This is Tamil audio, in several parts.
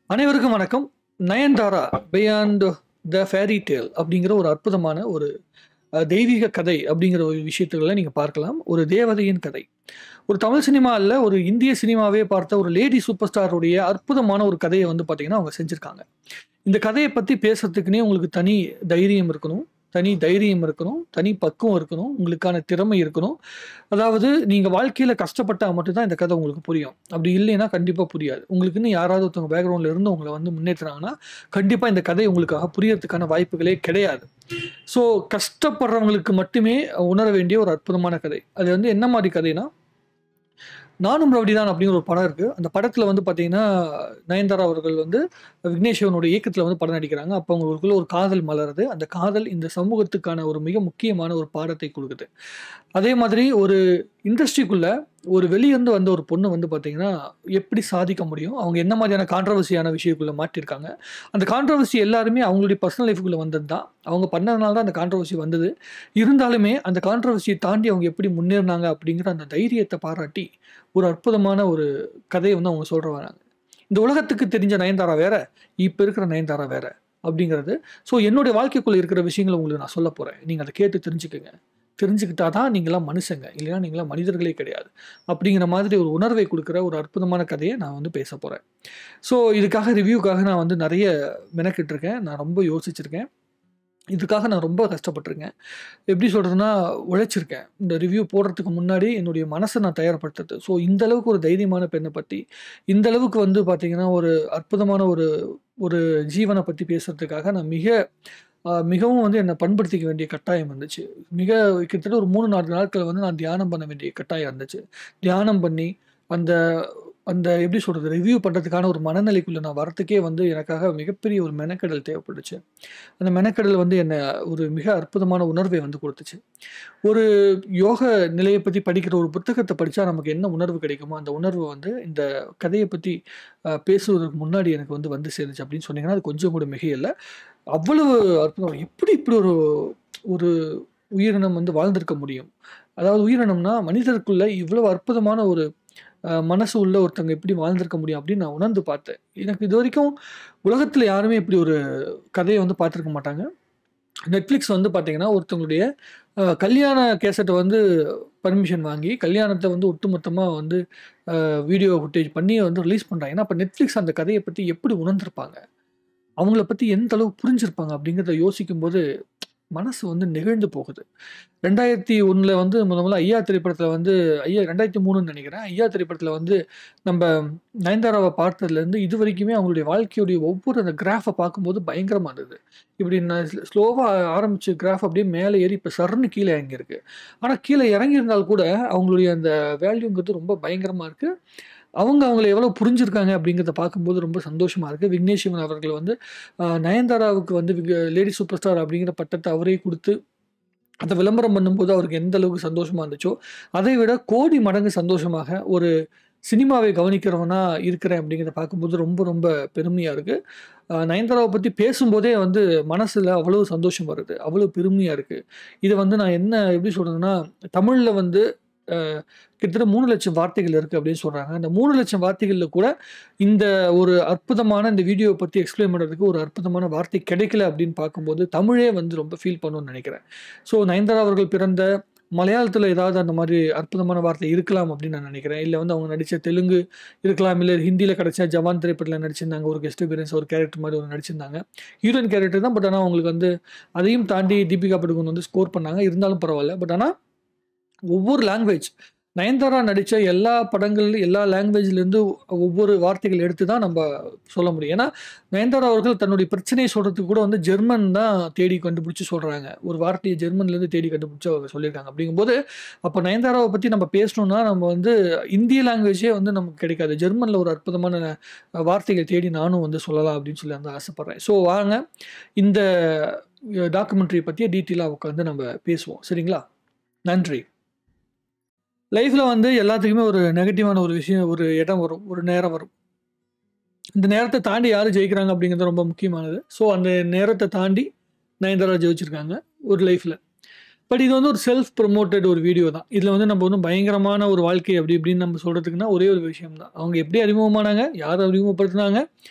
அனைவருக்கும் வணக்கம். Nayanthara beyond the fairy tale அப்படிங்கிற ஒரு அற்புதமான ஒரு தெய்வீக கதை அப்படிங்கிற ஒரு விஷயத்துல நீங்கள் பார்க்கலாம். ஒரு தேவதையின் கதை. ஒரு தமிழ் சினிமா இல்ல, ஒரு இந்திய சினிமாவே பார்த்த ஒரு லேடி சூப்பர் ஸ்டாருடைய அற்புதமான ஒரு கதையை வந்து பார்த்தீங்கன்னா அவங்க செஞ்சுருக்காங்க. இந்த கதையை பற்றி பேசுறதுக்குன்னே உங்களுக்கு தனி தைரியம் இருக்கணும், தனி பக்குவம் இருக்கணும், உங்களுக்கான திறமை இருக்கணும். அதாவது நீங்க வாழ்க்கையில கஷ்டப்பட்டா மட்டும் தான் இந்த கதை உங்களுக்கு புரியும். அப்படி இல்லைன்னா கண்டிப்பா புரியாது. உங்களுக்குன்னு யாராவது ஒருத்தவங்க பேக்ரவுண்ட்ல இருந்து உங்கள வந்து முன்னேத்துனாங்கன்னா, கண்டிப்பா இந்த கதை உங்களுக்காக புரியறதுக்கான வாய்ப்புகளே கிடையாது. ஸோ கஷ்டப்படுறவங்களுக்கு மட்டுமே உணர வேண்டிய ஒரு அற்புதமான கதை. அது வந்து என்ன மாரி கதைன்னா, நானும் ரவுடிதான் அப்படிங்கிற ஒரு படம் இருக்கு. அந்த படத்துல வந்து பார்த்தீங்கன்னா, நயன்தாரா அவர்கள் வந்து விக்னேஷ் சிவனுடைய இயக்கத்துல வந்து படம் நடிக்கிறாங்க. அப்போ அவங்களுக்குள்ள ஒரு காதல் மலருது. அந்த காதல் இந்த சமூகத்துக்கான ஒரு மிக முக்கியமான ஒரு பாடத்தை குடுக்குது. அதே மாதிரி ஒரு இண்டஸ்ட்ரிக்குள்ள ஒரு வெளியிருந்து வந்த ஒரு பொண்ணு வந்து பார்த்தீங்கன்னா, எப்படி சாதிக்க முடியும்? அவங்க என்ன மாதிரியான கான்ட்ரோவர்சியான விஷயக்குள்ள மாட்டியிருக்காங்க. அந்த கான்ட்ரோவர்சி எல்லாருமே அவங்களுடைய பர்சனல் லைஃப்குள்ள வந்தது தான். அவங்க பண்ணதுனால தான் அந்த கான்ட்ரோவர்சி வந்தது. இருந்தாலுமே அந்த கான்ட்ரோவர்சிய தாண்டி அவங்க எப்படி முன்னேறுனாங்க அப்படிங்கிற அந்த தைரியத்த பாராட்டி, ஒரு அற்புதமான ஒரு கதைய வந்து அவங்க சொல்ல வராங்க. இந்த உலகத்துக்கு தெரிஞ்ச நயன்தாரா வேற, இப்ப இருக்கிற நயன்தாரா வேற அப்படிங்கிறது. ஸோ என்னுடைய வாழ்க்கைக்குள்ள இருக்கிற விஷயங்கள உங்களுக்கு நான் சொல்லப் போறேன். நீங்க அத கேட்டு தெரிஞ்சுக்கங்க. தெரிஞ்சுக்கிட்டா தான் நீங்கலாம் மனுஷங்க. இல்லைன்னா நீங்கலாம் மனிதர்களே கிடையாது. அப்படிங்கிற மாதிரி ஒரு உணர்வை குடுக்குற ஒரு அற்புதமான கதைய நான் வந்து பேசப் போறேன். ஸோ இதுக்காக ரிவ்யூக்காக நான் வந்து நெறைய மெனக்கிட்டுருக்கேன். நான் ரொம்ப யோசிச்சிருக்கேன். இதுக்காக நான் ரொம்ப கஷ்டப்பட்டுருக்கேன். எப்படி சொல்றதுன்னா, உழைச்சிருக்கேன். இந்த ரிவ்யூ போடுறதுக்கு முன்னாடி என்னுடைய மனச நான் தயார்படுத்துறது. ஸோ இந்த அளவுக்கு ஒரு தைரியமான பெண்ண பத்தி, இந்த அளவுக்கு வந்து பார்த்தீங்கன்னா, ஒரு அற்புதமான ஒரு ஒரு ஜீவன பத்தி பேசுறதுக்காக நான் மிகவும் வந்து என்ன பண்படுத்திக்க வேண்டிய கட்டாயம் வந்துச்சு. கிட்டத்தட்ட ஒரு 3, 4 நாட்கள் வந்து நான் தியானம் பண்ண வேண்டிய கட்டாயம் இருந்துச்சு. தியானம் பண்ணி, அந்த அந்த எப்படி சொல்றது? ரிவ்யூ பண்றதுக்கான ஒரு மனநிலைக்குள்ள நான் வரத்துக்கே வந்து எனக்காக மிகப்பெரிய ஒரு மெனக்கெடல் தேவைப்பட்டுச்சு. அந்த மெனக்கெடல் வந்து என்ன ஒரு மிக அற்புதமான உணர்வை வந்து குடுத்துச்சு. ஒரு யோக நிலைய பத்தி படிக்கிற ஒரு புத்தகத்த படிச்சா நமக்கு என்ன உணர்வு கிடைக்குமோ, அந்த உணர்வு வந்து இந்த கதைய பத்தி பேசுவதற்கு முன்னாடி எனக்கு வந்து சேருச்சு அப்படின்னு சொன்னீங்கன்னா, அது கொஞ்சம் கூட மிகையல்ல. அவ்வளவு அற்புதம். எப்படி இப்படி ஒரு ஒரு உயிரினம் வந்து வாழ்ந்திருக்க முடியும்? அதாவது உயிரினம்னா, மனிதருக்குள்ள இவ்வளவு அற்புதமான ஒரு மனசு உள்ள ஒருத்தவங்க எப்படி வாழ்ந்திருக்க முடியும் அப்படின்னு நான் உணர்ந்து பார்த்தேன். எனக்கு இதுவரைக்கும் உலகத்துல யாருமே இப்படி ஒரு கதைய வந்து பார்த்திருக்க மாட்டாங்க. Netflix வந்து பார்த்தீங்கன்னா, ஒருத்தவங்களுடைய கல்யாண கேசட்ட வந்து பர்மிஷன் வாங்கி, கல்யாணத்த வந்து ஒட்டுமொத்தமா வந்து வீடியோ ஃபுட்டேஜ் பண்ணி வந்து ரிலீஸ் பண்றாங்க. ஏன்னா, அப்ப Netflix அந்த கதைய பத்தி எப்படி உணர்ந்திருப்பாங்க? அவங்கள பத்தி எந்த அளவு புரிஞ்சிருப்பாங்க? அப்படிங்கிறத யோசிக்கும்போது, மனசு வந்து நெகிழ்ந்து போகுது. 2001ல வந்து முதல்ல ஐயா திரைப்படத்துல வந்து 2003ன்னு நெனைக்கிறேன். ஐயா திரைப்படத்துல வந்து நம்ப நயன்தாராவ பார்த்ததுலேருந்து இதுவரைக்குமே அவங்களுடைய வாழ்க்கையுடைய ஒவ்வொரு அந்த கிராஃப பார்க்கும்போது பயங்கரமா இருந்தது. இப்படி நான் ஸ்லோவா ஆரம்பிச்ச கிராஃப் அப்படியே மேல ஏறி இப்ப சர்ருன்னு கீழ இறங்கியிருக்கு. ஆனா கீழ இறங்கியிருந்தால் கூட அவங்களுடைய அந்த வேல்யூங்கிறது ரொம்ப பயங்கரமா இருக்கு. அவங்கள எவ்வளோ புரிஞ்சிருக்காங்க அப்படிங்கிறத பார்க்கும்போது ரொம்ப சந்தோஷமா இருக்கு. விக்னேஷ் சிவன் அவர்கள் வந்து நயன்தாராவுக்கு வந்து லேடி சூப்பர் ஸ்டார் அப்படிங்கிற பட்டத்த அவரே குடுத்து, அத விளம்பரம் பண்ணும்போது அவருக்கு எந்த அளவுக்கு சந்தோஷமா இருந்துச்சோ, அதை விட கோடி மடங்கு சந்தோஷமாக ஒரு சினிமாவை கவனிக்கிறவனா இருக்கிறேன் அப்படிங்கிறத பார்க்கும்போது ரொம்ப ரொம்ப பெருமையா இருக்கு. நயன்தாராவ பத்தி பேசும்போதே வந்து மனசுல அவ்வளவு சந்தோஷம் வருது. அவ்வளவு பெருமையா இருக்கு. இத வந்து நான் என்ன எப்படி சொல்றதுன்னா, தமிழ்ல வந்து அ கிட்டத்தட்ட 3,00,000 வார்த்தைகள் இருக்கு அப்படின்னு சொல்றாங்க. அந்த 3,00,000 வார்த்தைகள்ல கூட இந்த ஒரு அற்புதமான இந்த வீடியோவ பத்தி எக்ஸ்பிளைன் பண்றதுக்கு ஒரு அற்புதமான வார்த்தை கிடைக்கல அப்படின்னு பார்க்கும்போது, தமிழே வந்து ரொம்ப ஃபீல் பண்ணும்னு நெனைக்கிறேன். ஸோ நயன்தாரா அவர்கள் பிறந்த மலையாளத்தில ஏதாவது அந்த மாரி அற்புதமான வார்த்தை இருக்கலாம் அப்படின்னு நான் நெனைக்கிறேன். இல்ல வந்து அவங்க நடிச்ச தெலுங்கு இருக்கலாம். இல்ல ஹிந்தியில கிடைச்ச ஜவான் திரைப்படத்தில நடிச்சிருந்தாங்க. ஒரு கெஸ்ட் அப்பியரன்ஸ் ஒரு கேரக்டர் மாரி ஒண்ணு நடிச்சிருந்தாங்க. ஹீரோயின் கேரக்டர் தான். பட் ஆனா அவங்களுக்கு வந்து அதையும் தாண்டி தீபிகா படுகோன் வந்து ஸ்கோர் பண்ணாங்க. இருந்தாலும் பரவால்ல. பட் ஆனா ஒவ்வொரு லாங்குவேஜ் நயன்தாரா நடிச்ச எல்லா படங்கள்ல எல்லா லாங்குவேஜ்லேருந்து ஒவ்வொரு வார்த்தைகள் எடுத்து தான் நம்ப சொல்ல முடியும். ஏன்னா, நயன்தாரா அவர்கள் தன்னுடைய பிரச்சனைய சொல்றதுக்கு கூட வந்து ஜெர்மன் தான் தேடி கண்டுபிடிச்சு சொல்றாங்க. ஒரு வார்த்தைய ஜெர்மன்லேருந்து தேடி கண்டுபிடிச்சு அவங்க சொல்லியிருக்காங்க. அப்படிங்கும்போது, அப்ப நயன்தாராவ பத்தி நம்ம பேசணும்னா, நம்ம வந்து இந்திய லாங்குவேஜே வந்து நமக்கு கிடைக்காது. ஜெர்மன்ல ஒரு அற்புதமான வார்த்தைகள் தேடி நானும் வந்து சொல்லலாம் அப்படின்னு சொல்லி வந்து ஆசைப்படுறேன். ஸோ வாங்க, இந்த டாக்குமெண்ட்ரி பத்திய டீட்டெயிலா உட்காந்து நம்ம பேசுவோம். சரிங்களா? நன்றி. லைஃப்ல வந்து எல்லாத்துக்குமே ஒரு நெகட்டிவான ஒரு விஷயம், ஒரு இடம் வரும். ஒரு நேரம் வரும். இந்த நேரத்த தாண்டி யாரு ஜெயிக்கிறாங்க அப்படிங்கிறது ரொம்ப முக்கியமானது. ஸோ, அந்த நேரத்த தாண்டி நயன்தாரா ஜெயிச்சிருக்காங்க ஒரு லைஃப்ல. பட் இது வந்து ஒரு செல்ஃப் ப்ரமோட்டட் ஒரு வீடியோ தான். இதுல வந்து நம்ம ஒண்ணும் பயங்கரமான ஒரு வாழ்க்கை அப்படி இப்படின்னு நம்ம சொல்றதுக்குன்னா ஒரே ஒரு விஷயம் தான். அவங்க எப்படி அறிமுகமானாங்க? யார் அறிமுகப்படுத்துனாங்க?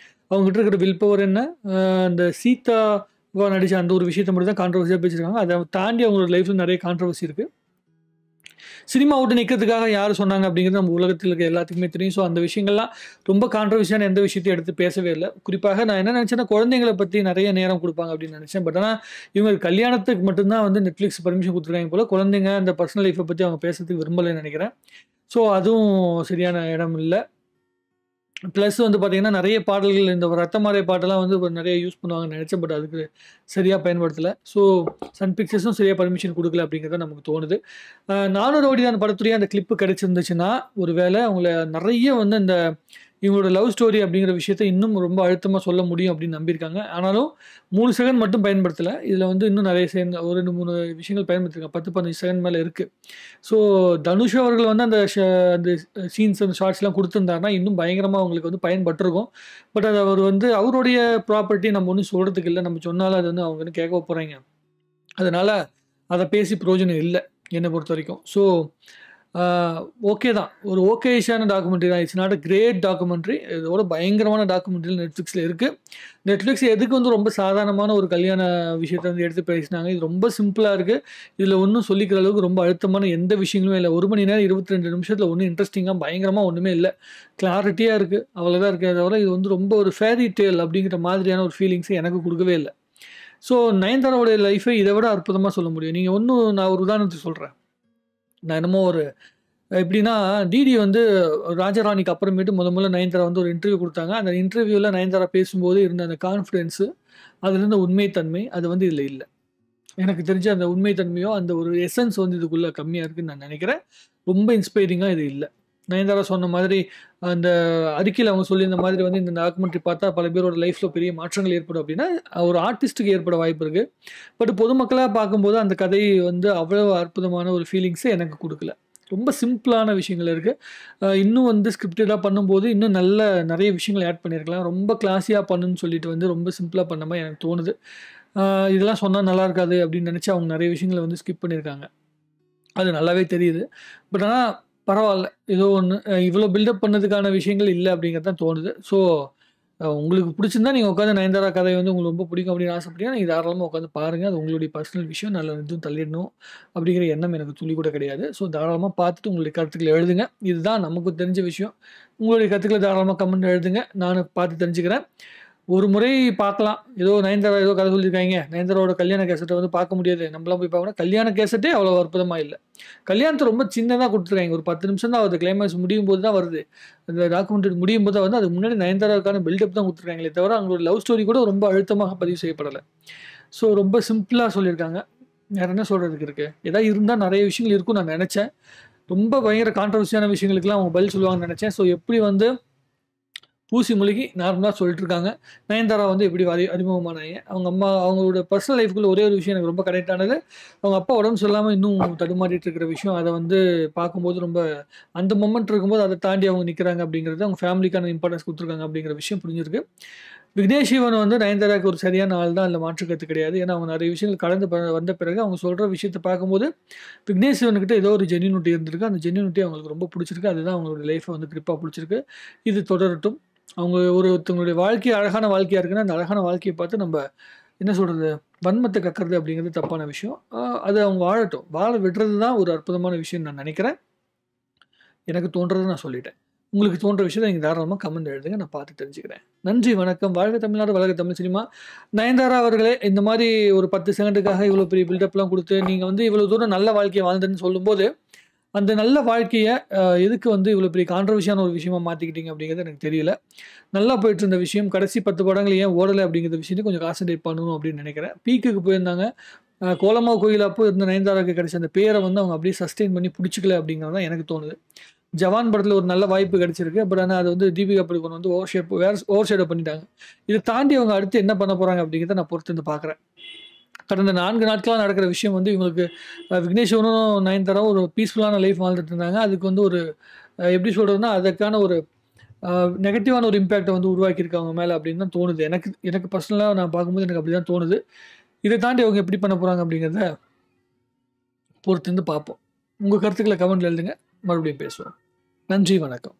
அவங்ககிட்ட இருக்கிற வில் பவர் என்ன, அந்த சீதாவா நடித்த அந்த ஒரு விஷயத்தை மட்டும் தான் கான்ட்ரவர்சியாக பேசியிருக்காங்க. அதை தாண்டி அவங்களோட லைஃப்பில் நிறைய கான்ட்ரவர்சி இருக்குது. சினிமா விட்டு நிற்கிறதுக்காக யார் சொன்னாங்க அப்படிங்கிறது நம்ம உலகத்தில் இருக்க எல்லாத்துக்குமே தெரியும். ஸோ அந்த விஷயங்கள்லாம் ரொம்ப கான்ட்ரவர்சியான எந்த விஷயத்தையும் எடுத்து பேசவே இல்லை. குறிப்பாக நான் என்ன நினச்சேன்னா, குழந்தைங்களை பற்றி நிறைய நேரம் கொடுப்பாங்க அப்படின்னு நினச்சேன். பட் ஆனால் இவங்க கல்யாணத்துக்கு மட்டும்தான் வந்து நெட்ஃப்ளிக்ஸ் பர்மிஷன் கொடுத்துருக்காங்க போல். குழந்தைங்க அந்த பர்சனல் லைஃப்பை பற்றி அவங்க பேசுறதுக்கு விரும்பலைன்னு நினைக்கிறேன். ஸோ அதுவும் சரியான இடம் இல்லை. ப்ளஸ் வந்து பார்த்தீங்கன்னா, நிறைய பாடல்கள் இந்த ரத்தமாலை பாட்டெல்லாம் வந்து நிறைய யூஸ் பண்ணுவாங்கன்னு நினச்சேன். பட் அதுக்கு சரியாக பயன்படுத்தலை. ஸோ சன் பிக்சர்ஸும் சரியாக பர்மிஷன் கொடுக்கல அப்படிங்கிறத நமக்கு தோணுது. 400 கோடி தான் படத்துலேயே அந்த கிளிப்பு கிடச்சிருந்துச்சுன்னா, ஒரு வேளை அவங்கள நிறைய வந்து இந்த இவங்களோட லவ் ஸ்டோரி அப்படிங்கிற விஷயத்த இன்னும் ரொம்ப அழுத்தமாக சொல்ல முடியும் அப்படின்னு நம்பியிருக்காங்க. ஆனாலும் 3 செகண்ட் மட்டும் பயன்படுத்தலை. இதில் வந்து இன்னும் நிறைய செகண்ட் ஒரு 2-3 விஷயங்கள் பயன்படுத்திருக்காங்க. 10-15 செகண்ட் மேலே இருக்குது. ஸோ தனுஷ் அவர்கள் வந்து அந்த சீன்ஸ் அந்த ஷார்ட்ஸ்லாம் கொடுத்துருந்தாருன்னா இன்னும் பயங்கரமாக அவங்களுக்கு வந்து பயன்பட்டிருக்கும். பட் அது அவர் வந்து அவருடைய ப்ராப்பர்ட்டி நம்ம ஒன்றும் சொல்கிறதுக்கு இல்லை. நம்ம சொன்னாலும் அது வந்து அவங்க வந்து கேட்க போகிறாங்க. அதனால் அதை பேசி பிரயோஜனம் இல்லை என்னை பொறுத்த வரைக்கும். ஸோ ஓகே தான், ஒரு ஓகேஷான டாக்குமெண்ட்ரி தான். It's not a great documentary. இதோட பயங்கரமான டாக்குமெண்ட்ரி நெட்ஃப்ளிக்ஸில் இருக்குது. நெட்ஃப்ளிக்ஸ் எதுக்கு வந்து ரொம்ப சாதாரணமான ஒரு கல்யாண விஷயத்தை வந்து எடுத்து பேசினாங்க. இது ரொம்ப சிம்பிளாக இருக்குது. இதில் ஒன்றும் சொல்லிக்கிற அளவுக்கு ரொம்ப அழுத்தமான எந்த விஷயங்களுமே இல்லை. 1 மணி நேரம் 22 நிமிஷத்தில் ஒன்றும் இன்ட்ரெஸ்டிங்காக பயங்கரமாக ஒன்றுமே இல்லை. கிளாரிட்டியாக இருக்குது, அவ்வளோதான் இருக்குது. தவிர இது வந்து ரொம்ப ஒரு ஃபேரி டேல் அப்படிங்கிற மாதிரியான ஒரு ஃபீலிங்ஸை எனக்கு கொடுக்கவே இல்லை. ஸோ நயன்தாராவுடைய லைஃபை இதை விட அற்புதமாக சொல்ல முடியும். நீங்கள் நான் ஒரு உதாரணத்துக்கு சொல்கிறேன். நான் என்னமோ ஒரு எப்படின்னா, டிடி வந்து ராஜாராணிக்கு அப்புறமேட்டு முதல்ல நயன்தாரா வந்து ஒரு இன்டர்வியூ கொடுத்தாங்க. அந்த இன்டர்வியூவில் நயன்தாரா பேசும்போது இருந்த அந்த கான்ஃபிடென்ஸு, அதில் இருந்த உண்மைத்தன்மை, அது வந்து இதில் இல்லை. எனக்கு தெரிஞ்ச அந்த உண்மைத்தன்மையோ அந்த ஒரு எசன்ஸ் வந்து இதுக்குள்ளே கம்மியாக இருக்குதுன்னு நான் நினைக்கிறேன். ரொம்ப இன்ஸ்பைரிங்காக இது இல்லை. நயன்தாரா சொன்ன மாதிரி அந்த அறிக்கையில் அவங்க சொல்லியிருந்த மாதிரி வந்து இந்த டாக்குமெண்ட்ரி பார்த்தா பல பேரோட லைஃப்பில் பெரிய மாற்றங்கள் ஏற்படும் அப்படின்னா ஒரு ஆர்டிஸ்ட்டுக்கு ஏற்பட வாய்ப்பு இருக்குது. பட் பொதுமக்களாக பார்க்கும்போது அந்த கதை வந்து அவ்வளோ அற்புதமான ஒரு ஃபீலிங்ஸை எனக்கு கொடுக்கல. ரொம்ப சிம்பிளான விஷயங்கள் இருக்குது. இன்னும் வந்து ஸ்கிரிப்டடாக பண்ணும்போது இன்னும் நிறைய விஷயங்கள் ஆட் பண்ணியிருக்கலாம். ரொம்ப கிளாஸியாக பண்ணுன்னு சொல்லிட்டு வந்து ரொம்ப சிம்பிளாக பண்ண மாதிரி எனக்கு தோணுது. இதெல்லாம் சொன்னால் நல்லா இருக்காது அப்படின்னு நினச்சி அவங்க நிறைய விஷயங்களை வந்து ஸ்கிப் பண்ணியிருக்காங்க. அது நல்லாவே தெரியுது. பட் ஆனால் பரவாயில்ல, ஏதோ ஒன்று இவ்வளோ பில்டப் பண்ணதுக்கான விஷயங்கள் இல்லை அப்படிங்கிறது தான் தோணுது. ஸோ உங்களுக்கு பிடிச்சிருந்தா நீங்கள் உட்காந்து நயன்தாரா கதை வந்து உங்களுக்கு ரொம்ப பிடிக்கும் அப்படின்னு ஆசைப்பட்டீங்கன்னா நீங்கள் தாராளமாக உட்காந்து பாருங்கள். அது உங்களுடைய பர்சனல் விஷயம். நல்ல எதுவும் தள்ளிடணும் அப்படிங்கிற எண்ணம் எனக்கு துளி கூட கிடையாது. ஸோ தாராளமாக பார்த்துட்டு உங்களுடைய கருத்துக்களை எழுதுங்க. இதுதான் நமக்கு தெரிஞ்ச விஷயம். உங்களுடைய கருத்துக்களை தாராளமாக கமெண்ட் எழுதுங்க. நானும் பார்த்து தெரிஞ்சுக்கிறேன். ஒரு முறை பார்க்கலாம். ஏதோ நயன்தாரா ஏதோ கதை சொல்லியிருக்காங்க, நயன்தாராவோட கல்யாண கேசட்டை வந்து பார்க்க முடியாது, நம்மளாம் போய் பார்க்கணும். கல்யாண கேசட்டே அவ்வளோ அற்புதமாக இல்லை. கல்யாணத்தை ரொம்ப சின்னதாக கொடுத்துருக்காங்க. ஒரு 10 நிமிஷம் தான் வருது. கிளைமேக்ஸ் முடியும் போது தான் வருது. அந்த டாக்குமெண்ட்ரி முடியும் போது தான் வந்து அதுக்கு முன்னாடி நயன்தாராவுக்கான பில்டப் தான் கொடுத்துருக்காங்களே தவிர அவங்களோட லவ் ஸ்டோரி கூட ரொம்ப அழுத்தமாக பதிவு செய்யப்படலை. ஸோ ரொம்ப சிம்பிளாக சொல்லியிருக்காங்க. வேறு என்ன சொல்கிறதுக்கு இருக்குது? ஏதாவது இருந்தால் நிறைய விஷயங்கள் இருக்கும்னு நான் நினச்சேன். ரொம்ப பயங்கர கான்ட்ரவர்சியான விஷயங்களுக்குலாம் அவங்க பதில் சொல்லுவாங்கன்னு நினச்சேன். ஸோ எப்படி வந்து பூசி மொழிகி நார்மலாக சொல்லிட்டு இருக்காங்க. நயன்தாரா வந்து எப்படி அறிமுகமானாங்க, அவங்க அம்மா அவங்களோட பர்சனல் லைஃப்குள்ள ஒரே ஒரு விஷயம் எனக்கு ரொம்ப கனெக்ட் ஆனது, அவங்க அப்பா உடம்பு சொல்லாமல் இன்னும் தடுமாறிட்டு இருக்கிற விஷயம். அதை வந்து பார்க்கும்போது ரொம்ப அந்த மொமெண்ட் இருக்கும்போது அதை தாண்டி அவங்க நிற்கிறாங்க அப்படிங்கிறது, அவங்க ஃபேமிலிக்கான இம்பார்ட்டன்ஸ் கொடுத்துருக்காங்க அப்படிங்கிற விஷயம் புரிஞ்சிருக்கு. விக்னேஷ் சிவன் வந்து நயன்தாராவுக்கு ஒரு சரியான ஆள் தான், இல்லை மாற்றுக்கருத்து கிடையாது. ஏன்னா அவங்க நிறைய விஷயங்கள் கடந்து வந்த பிறகு அவங்க சொல்கிற விஷயத்தை பார்க்கும்போது விக்னேஷ் சிவன்கிட்ட ஏதோ ஒரு ஜென்யூனிட்டி இருந்திருக்கு. அந்த ஜென்யூனிட்டி அவங்களுக்கு ரொம்ப பிடிச்சிருக்கு. அதுதான் அவங்களோட லைஃப்பை வந்து கிரிப்பாக பிடிச்சிருக்கு. இது தொடரட்டும். அவங்க ஒருத்தவங்களுடைய வாழ்க்கை அழகான வாழ்க்கையாக இருக்குன்னா அந்த அழகான வாழ்க்கையை பார்த்து நம்ம என்ன சொல்கிறது, வன்மத்தை கக்கிறது அப்படிங்கிறது தப்பான விஷயம். அது அவங்க வாழட்டும். வாழ விடுறது தான் ஒரு அற்புதமான விஷயம்னு நான் நினைக்கிறேன். எனக்கு தோன்றதை நான் சொல்லிட்டேன். உங்களுக்கு தோன்ற விஷயத்தை நீங்கள் தாராளமாக கமெண்ட் எழுதுங்க, நான் பார்த்து தெரிஞ்சுக்கிறேன். நன்றி, வணக்கம். வாழ்க தமிழ்நாடு, வளர்க தமிழ் சினிமா. நயன்தாரா அவர்களே, இந்த மாதிரி ஒரு 10 செகண்டுக்காக இவ்வளோ பெரிய பில்டப்லாம் கொடுத்து நீங்கள் வந்து இவ்வளோ தூரம் நல்ல வாழ்க்கையை வாழ்ந்தேன்னு சொல்லும்போது அந்த நல்ல வாழ்க்கையை எதுக்கு வந்து இவ்வளோ பெரிய கான்ட்ரவர்சியான ஒரு விஷயமா மாற்றிக்கிட்டீங்க அப்படிங்கிறது எனக்கு தெரியல. நல்லா போயிட்டு இருந்த விஷயம் கடைசி 10 படங்கள் ஏன் ஓடலை அப்படிங்கிற விஷயத்தை கொஞ்சம் கான்சன்ட்ரேட் பண்ணணும் அப்படின்னு நினைக்கிறேன். பீக்குக்கு போயிருந்தாங்க. கோலமா கோயில் அப்போ இருந்த நயன்தாராவுக்கு கிடைச்ச அந்த பேரை வந்து அவங்க அப்படியே சஸ்டெயின் பண்ணி பிடிச்சிக்கல அப்படிங்கிறது தான் எனக்கு தோணுது. ஜவான் படத்தில் ஒரு நல்ல வாய்ப்பு கிடைச்சிருக்கு. பட் ஆனால் அது வந்து தீபிகா படுகோன் வந்து ஓவர் ஷேடோ பண்ணிட்டாங்க. இதை தாண்டி அவங்க அடுத்து என்ன பண்ண போகிறாங்க அப்படிங்கிறத நான் பொறுத்து வந்து பார்க்குறேன். கடந்த 4 நாட்களாக நடக்கிற விஷயம் வந்து இவங்களுக்கு விக்னேஷ்வனும் நயன்தாராவும் ஒரு பீஸ்ஃபுல்லான லைஃப் வாழ்ந்துட்டு இருந்தாங்க. அதுக்கு வந்து ஒரு எப்படி சொல்கிறதுனா அதுக்கான ஒரு நெகட்டிவான ஒரு இம்பேக்டை வந்து உருவாக்கியிருக்காங்க அவங்க மேலே அப்படின்னு தான் தோணுது. எனக்கு பர்சனலாக நான் பார்க்கும்போது எனக்கு அப்படி தான் தோணுது. இதை தாண்டி அவங்க எப்படி பண்ண போகிறாங்க அப்படிங்கிறத பொறுத்து வந்து பார்ப்போம். உங்கள் கருத்துக்களை கமெண்ட்ல எழுதுங்க. மறுபடியும் பேசுவோம். நன்றி, வணக்கம்.